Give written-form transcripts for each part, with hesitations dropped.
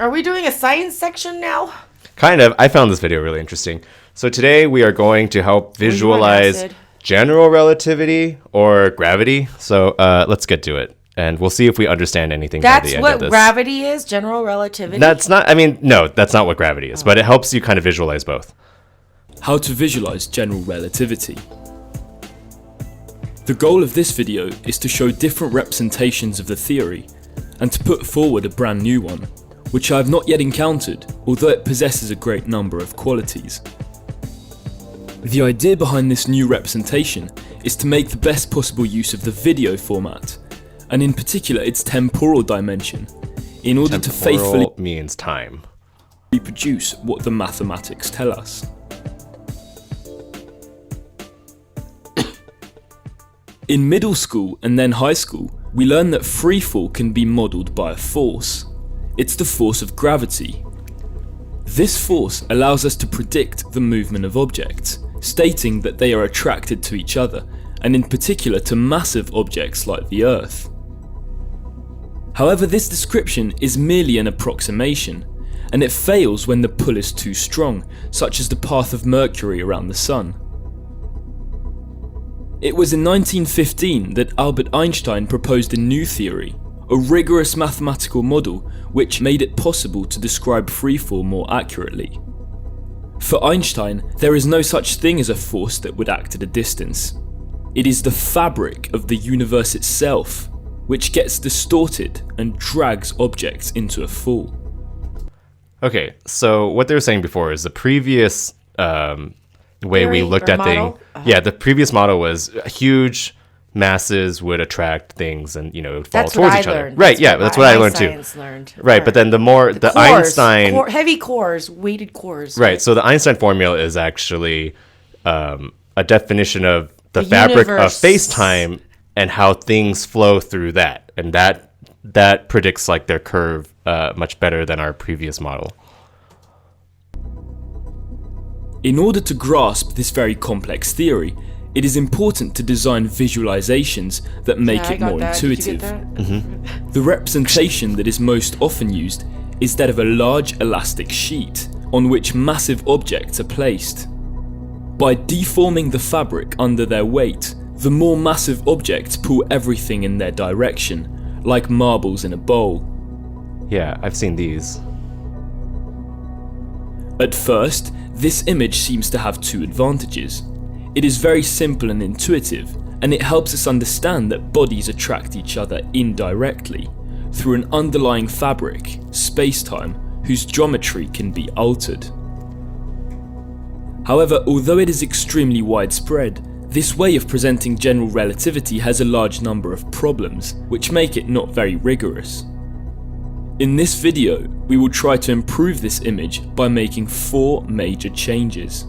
Are we doing a science section now? Kind of. I found this video really interesting. So today we are going to help visualize general relativity or gravity. So let's get to it. And we'll see if we understand anything by the end of this. That's what gravity is? General relativity? That's not, no, that's not what gravity is. But it helps you kind of visualize both. How to visualize general relativity. The goal of this video is to show different representations of the theory and to put forward a brand new one, which I have not yet encountered, although it possesses a great number of qualities. The idea behind this new representation is to make the best possible use of the video format, and in particular its temporal dimension, in order to faithfully means time. Reproduce what the mathematics tell us. In middle school and then high school, we learn that freefall can be modelled by a force. It's the force of gravity. This force allows us to predict the movement of objects, stating that they are attracted to each other, and in particular to massive objects like the Earth. However, this description is merely an approximation, and it fails when the pull is too strong, such as the path of Mercury around the Sun. It was in 1915 that Albert Einstein proposed a new theory, a rigorous mathematical model which made it possible to describe freefall more accurately. For Einstein, there is no such thing as a force that would act at a distance. It is the fabric of the universe itself which gets distorted and drags objects into a fall. Okay, so what they were saying before is the previous way we looked at things. Yeah, the previous model was huge masses would attract things and, it would fall towards each other. Right, yeah, that's what I learned too. Right, but then the cores, Einstein... heavy cores, weighted cores. Right, so the Einstein formula is actually a definition of the fabric of space-time and how things flow through that. And that predicts like their curve much better than our previous model. In order to grasp this very complex theory, it is important to design visualizations that make it more intuitive. The representation that is most often used is that of a large elastic sheet on which massive objects are placed. By deforming the fabric under their weight, the more massive objects pull everything in their direction, like marbles in a bowl. Yeah, I've seen these. At first, this image seems to have two advantages. It is very simple and intuitive, and it helps us understand that bodies attract each other indirectly, through an underlying fabric, space-time, whose geometry can be altered. However, although it is extremely widespread, this way of presenting general relativity has a large number of problems, which make it not very rigorous. In this video, we will try to improve this image by making 4 major changes.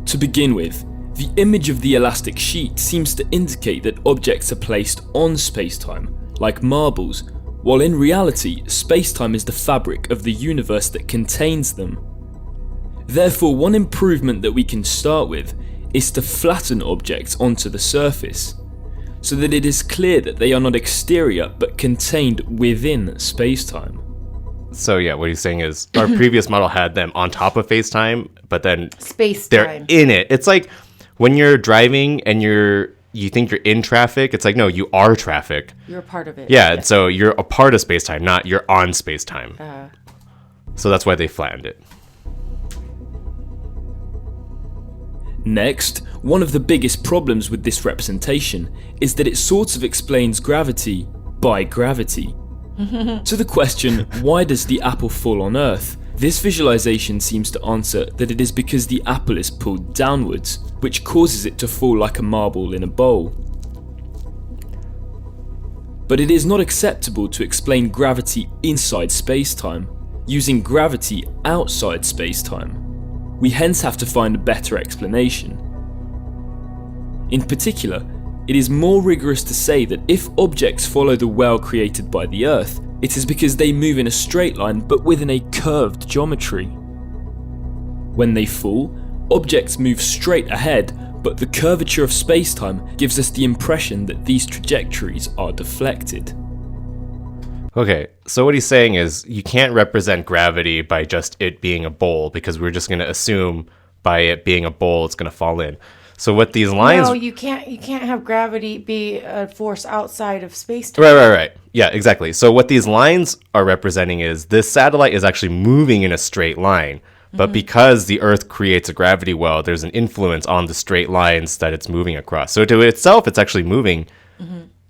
To begin with, the image of the elastic sheet seems to indicate that objects are placed on space-time, like marbles, while in reality, space-time is the fabric of the universe that contains them. Therefore, one improvement that we can start with is to flatten objects onto the surface, so that it is clear that they are not exterior but contained within space-time. So yeah, what he's saying is our previous model had them on top of space-time, but then space-time, they're in it. It's like when you're driving and you think you're in traffic, it's like, no, you are traffic. You're a part of it. Yeah, and so you're a part of space-time, not you're on space-time. So that's why they flattened it. Next, one of the biggest problems with this representation is that it sort of explains gravity by gravity. To the question, why does the apple fall on Earth? This visualization seems to answer that it is because the apple is pulled downwards, which causes it to fall like a marble in a bowl. But it is not acceptable to explain gravity inside space-time, using gravity outside space-time. We hence have to find a better explanation. In particular, it is more rigorous to say that if objects follow the well created by the Earth, it is because they move in a straight line but within a curved geometry. When they fall, objects move straight ahead, but the curvature of space-time gives us the impression that these trajectories are deflected. Okay, so what he's saying is you can't represent gravity by just it being a bowl, because we're just going to assume by it being a bowl it's going to fall in. So what these lines... No, you can't have gravity be a force outside of space-time. Right. Yeah, exactly. So what these lines are representing is this satellite is actually moving in a straight line. But because the Earth creates a gravity well, there's an influence on the straight lines that it's moving across. So to itself, it's actually moving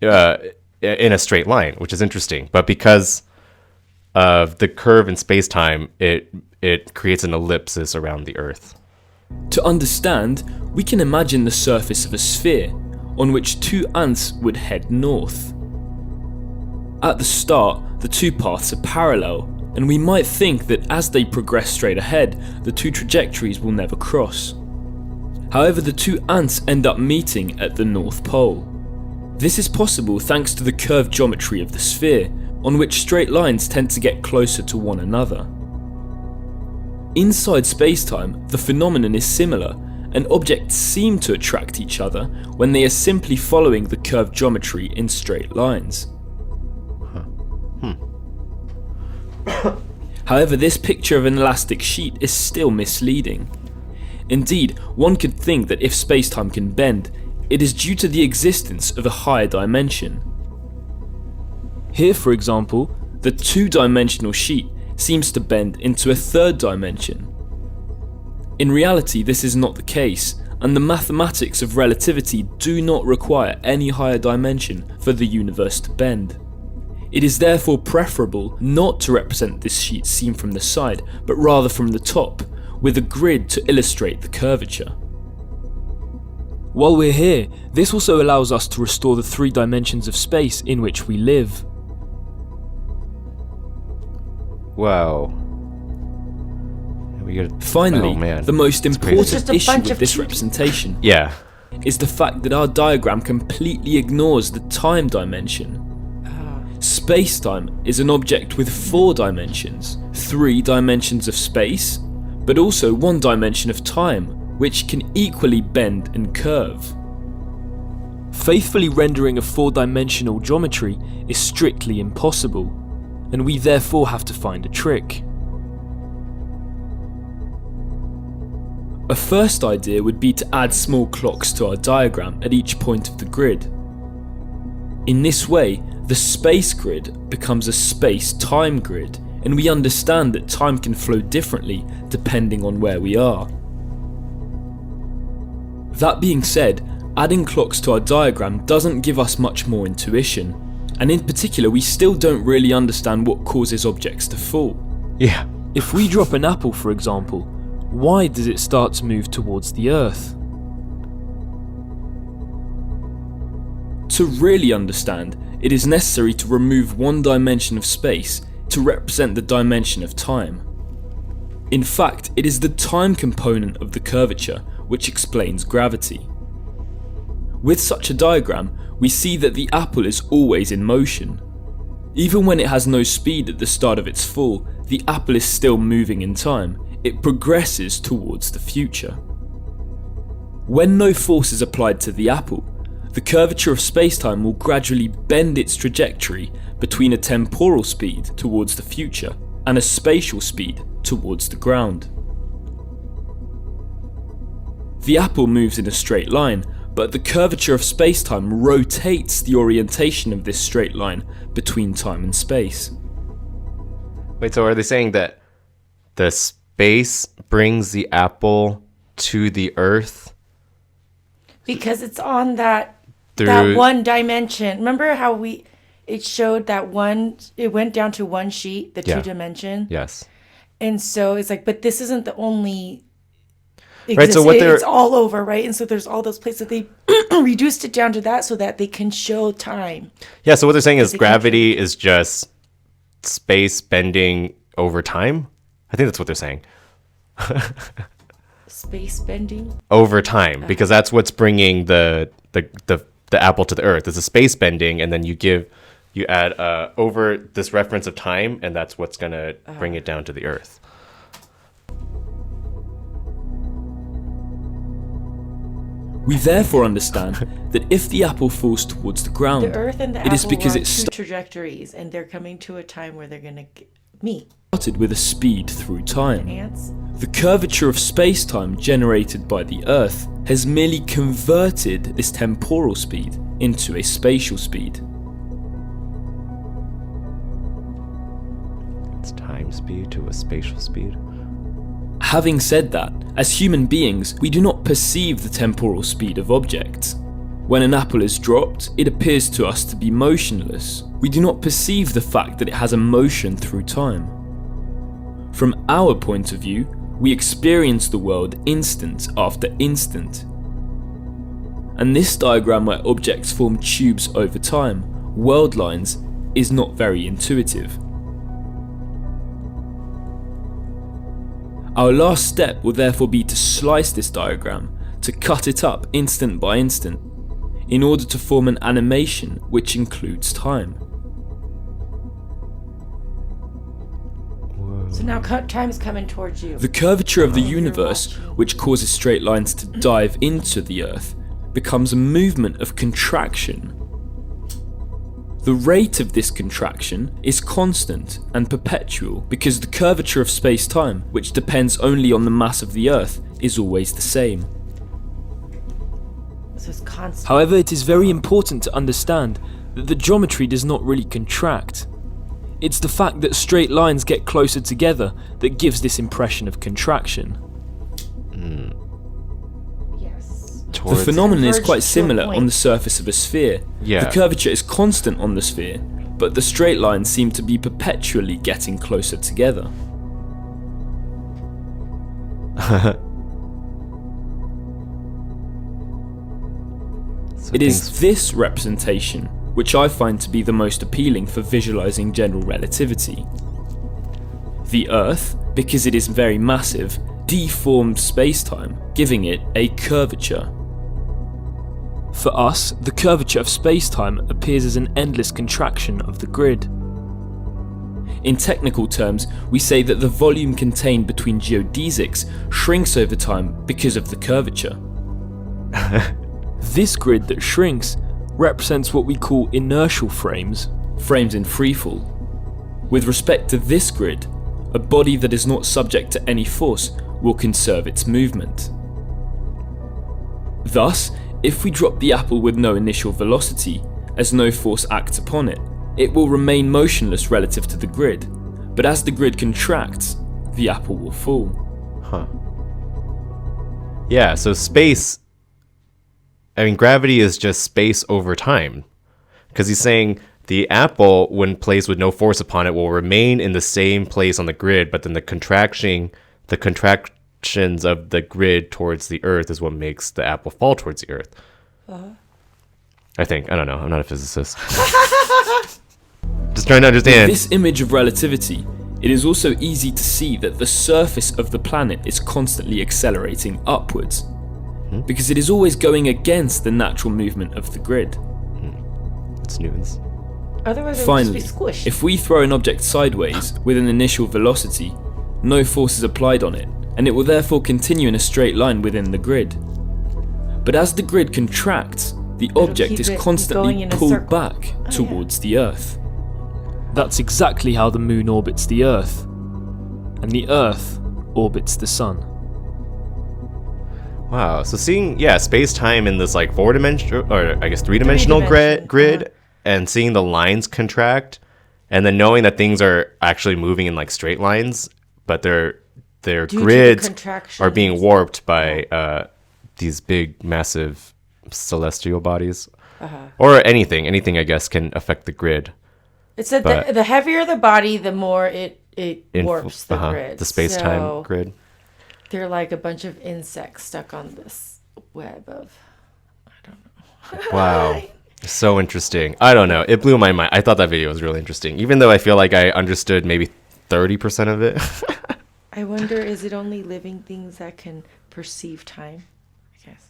in a straight line, which is interesting. But because of the curve in space-time, it creates an ellipsis around the Earth. To understand, we can imagine the surface of a sphere, on which two ants would head north. At the start, the two paths are parallel, and we might think that as they progress straight ahead, the two trajectories will never cross. However, the two ants end up meeting at the North Pole. This is possible thanks to the curved geometry of the sphere, on which straight lines tend to get closer to one another. Inside space-time, the phenomenon is similar, and objects seem to attract each other when they are simply following the curved geometry in straight lines. However, this picture of an elastic sheet is still misleading. Indeed, one could think that if space-time can bend, it is due to the existence of a higher dimension. Here, for example, the two-dimensional sheet seems to bend into a third dimension. In reality, this is not the case, and the mathematics of relativity do not require any higher dimension for the universe to bend. It is therefore preferable not to represent this sheet seen from the side, but rather from the top, with a grid to illustrate the curvature. While we're here, this also allows us to restore the three dimensions of space in which we live. Wow. Finally, the most important issue with this of representation Yeah. is the fact that our diagram completely ignores the time dimension. Space-time is an object with 4 dimensions, 3 dimensions of space, but also 1 dimension of time, which can equally bend and curve. Faithfully rendering a 4-dimensional geometry is strictly impossible, and we therefore have to find a trick. A first idea would be to add small clocks to our diagram at each point of the grid. In this way, the space grid becomes a space-time grid, and we understand that time can flow differently depending on where we are. That being said, adding clocks to our diagram doesn't give us much more intuition, and in particular we still don't really understand what causes objects to fall. Yeah. If we drop an apple, for example, why does it start to move towards the Earth? To really understand, it is necessary to remove 1 dimension of space to represent the dimension of time. In fact, it is the time component of the curvature which explains gravity. With such a diagram, we see that the apple is always in motion. Even when it has no speed at the start of its fall, the apple is still moving in time. It progresses towards the future. When no force is applied to the apple, the curvature of space-time will gradually bend its trajectory between a temporal speed towards the future and a spatial speed towards the ground. The apple moves in a straight line, but the curvature of space-time rotates the orientation of this straight line between time and space. Wait, so are they saying that the space brings the apple to the Earth? Because it's on that Through... one dimension. Remember how it showed that one, it went down to one sheet, the 2 dimension? Yes. And so it's like, but this isn't the only Right, so what it's all over, right? And so there's all those places they reduced it down to that so that they can show time. Yeah, so what they're saying is gravity is just space bending over time? I think that's what they're saying. Space bending? Over time, because that's what's bringing the apple to the Earth. It's a space bending, and then you add over this reference of time, and that's what's going to bring it down to the Earth. We therefore understand that if the apple falls towards the ground, The Earth and the it is apple because were on it two trajectories, and they're coming to a time where they're going to meet. started with a speed through time. Ants? The curvature of space-time generated by the Earth has merely converted this temporal speed into a spatial speed. It's time speed to a spatial speed. Having said that, as human beings, we do not perceive the temporal speed of objects. When an apple is dropped, it appears to us to be motionless. We do not perceive the fact that it has a motion through time. From our point of view, we experience the world instant after instant. And this diagram where objects form tubes over time, world lines, is not very intuitive. Our last step will therefore be to slice this diagram, to cut it up instant by instant, in order to form an animation which includes time. So now time's coming towards you. The curvature of the You're universe, watching. which causes straight lines to dive into the Earth, becomes a movement of contraction. The rate of this contraction is constant and perpetual because the curvature of space-time, which depends only on the mass of the Earth, is always the same. So it's constant. However, it is very important to understand that the geometry does not really contract. It's the fact that straight lines get closer together that gives this impression of contraction. Yes. The phenomenon is Converge quite to a similar point. on the surface of a sphere. Yeah. The curvature is constant on the sphere, but the straight lines seem to be perpetually getting closer together. So It is this representation which I find to be the most appealing for visualizing general relativity. The Earth, because it is very massive, deformed space-time, giving it a curvature. For us, the curvature of space-time appears as an endless contraction of the grid. In technical terms, we say that the volume contained between geodesics shrinks over time because of the curvature. This grid that shrinks represents what we call inertial frames, frames in freefall. With respect to this grid, a body that is not subject to any force will conserve its movement. Thus, if we drop the apple with no initial velocity, as no force acts upon it, it will remain motionless relative to the grid, but as the grid contracts, the apple will fall. Huh. Yeah, so space, I mean, gravity is just space over time. Because he's saying the apple, when placed with no force upon it, will remain in the same place on the grid, but then the contractions of the grid towards the Earth is what makes the apple fall towards the Earth. I think. I don't know. I'm not a physicist. Just trying to understand. With this image of relativity, it is also easy to see that the surface of the planet is constantly accelerating upwards, because it is always going against the natural movement of the grid. It's Newton's. Otherwise, it Finally, would just be squished. if we throw an object sideways with an initial velocity, no force is applied on it, and it will therefore continue in a straight line within the grid. But as the grid contracts, the object keep is it going constantly in a pulled circle. back towards the Earth. That's exactly how the Moon orbits the Earth, and the Earth orbits the Sun. Wow. So seeing, space-time in this like four-dimensional, or I guess three-dimensional grid, and seeing the lines contract, and then knowing that things are actually moving in like straight lines, but their Due to the grids are contractions. being warped by these big, massive celestial bodies, or anything I guess can affect the grid. It said but- the heavier the body, the more it warps the grid. the space-time So grid. they're like a bunch of insects stuck on this web of, I don't know. Wow. So interesting. I don't know. It blew my mind. I thought that video was really interesting, even though I feel like I understood maybe 30% of it. I wonder, is it only living things that can perceive time? I guess.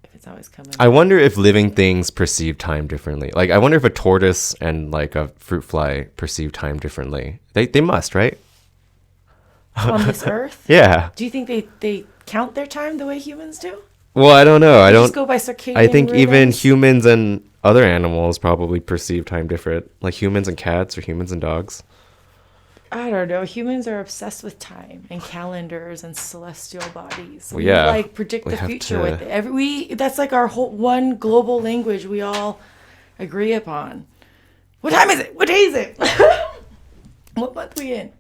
If it's always coming. I wonder if living things perceive time differently. Like, I wonder if a tortoise and like a fruit fly perceive time differently. They must, right? On this earth? Yeah. Do you think they count their time the way humans do? Well, I don't know. I Just don't. go by circadian I think even rhythms. humans and other animals probably perceive time different. Like humans and cats or humans and dogs. I don't know. Humans are obsessed with time and calendars and celestial bodies. Well, yeah, We like predict we the have future to- with it. That's like our whole one global language we all agree upon. What time is it? What day is it? What month we in?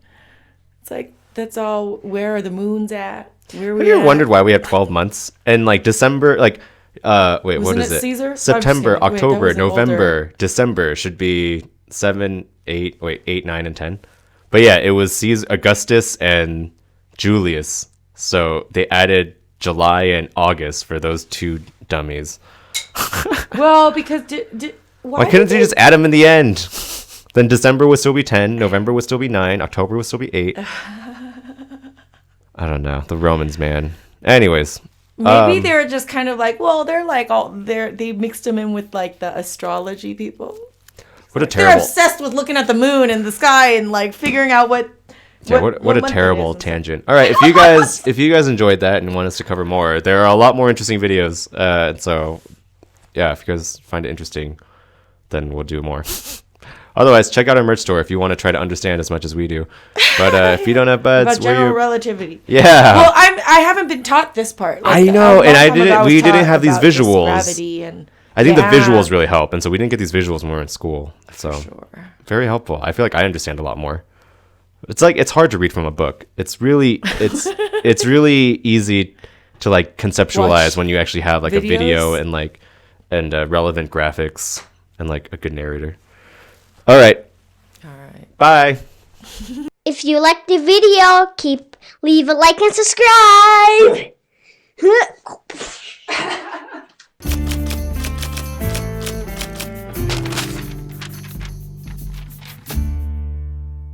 It's like that's all. Where are the moons at? Where we Have you ever at? wondered why we have 12 months? And like December, like, wait, what Wasn't is it it? Caesar? September, Wait, that October, was an November, older- December should be 8, 9, and 10. But yeah, it was Caesar, Augustus, and Julius. So they added July and August for those two dummies. Well, because Why couldn't they just add them in the end? Then December would still be 10, November would still be 9, October would still be 8. I don't know. The Romans, man. Anyways. Maybe they're just kind of like, well, they're like they mixed them in with like the astrology people. What a They're terrible... obsessed with looking at the moon and the sky and like figuring out what. Yeah, what a month it terrible is. tangent. All right, if you guys enjoyed that and want us to cover more, there are a lot more interesting videos. So yeah, if you guys find it interesting, then we'll do more. Otherwise, check out our merch store if you want to try to understand as much as we do. But if you don't have buds, About general relativity. yeah. Well, I haven't been taught this part. I know, and one time we was didn't taught have these about just visuals. Gravity and I think yeah, the visuals really help, and so we didn't get these visuals when we were in school. So Sure. very helpful. I feel like I understand a lot more. It's hard to read from a book. It's really easy to like conceptualize Watch when you actually have like a video videos. and relevant graphics and like a good narrator. All right. All right. Bye. If you like the video, leave a like and subscribe.